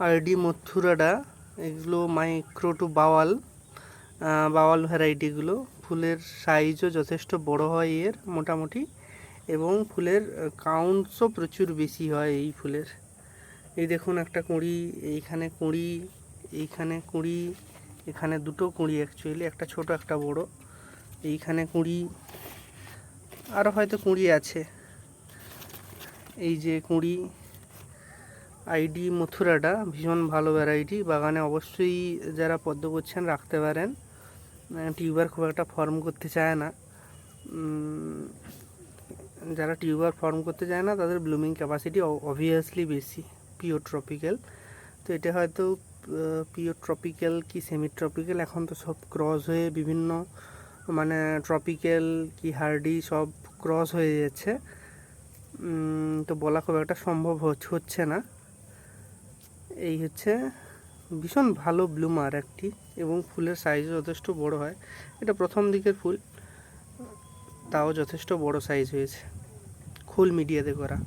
RD মথুরাডা, এগুলো micro two bowel bowel ভ্যারাইটিগুলো। ফুলের সাইজও যথেষ্ট বড় হয় এর মোটামুটি, এবং ফুলের কাউন্টসও প্রচুর বেশি হয় এই ফুলের। এই দেখুন একটা কুঁড়ি, এইখানে কুঁড়ি, এইখানে কুঁড়ি, এখানে দুটো কুঁড়ি অ্যাকচুয়ালি, একটা ছোট একটা বড়। এইখানে কুঁড়ি, আরও হয়তো কুঁড়ি আছে। এই যে কুঁড়ি। আইডি মথুরাটা ভীষণ ভালো ভ্যারাইটি, বাগানে অবশ্যই যারা পদ্ম করছেন রাখতে পারেন। টিউবার খুব একটা ফর্ম করতে চায় না, যারা টিউবার ফর্ম করতে চায় না তাদের ব্লুমিং ক্যাপাসিটি অবভিয়াসলি বেশি। পিওর ট্রপিক্যাল, তো এটা হয়তো পিওর ট্রপিক্যাল কি সেমি ট্রপিক্যাল, এখন তো সব ক্রস হয়ে বিভিন্ন মানে ট্রপিক্যাল কি হার্ডি সব ক্রস হয়ে যাচ্ছে, তো বলা খুব একটা সম্ভব হচ্ছে না। এই হচ্ছে ভীষণ ভালো ব্লুমার একটি, এবং ফুলের সাইজও যথেষ্ট বড় হয়। এটা প্রথম দিকের ফুল, তাও যথেষ্ট বড় সাইজ হয়েছে, খোল মিডিয়াতে করা।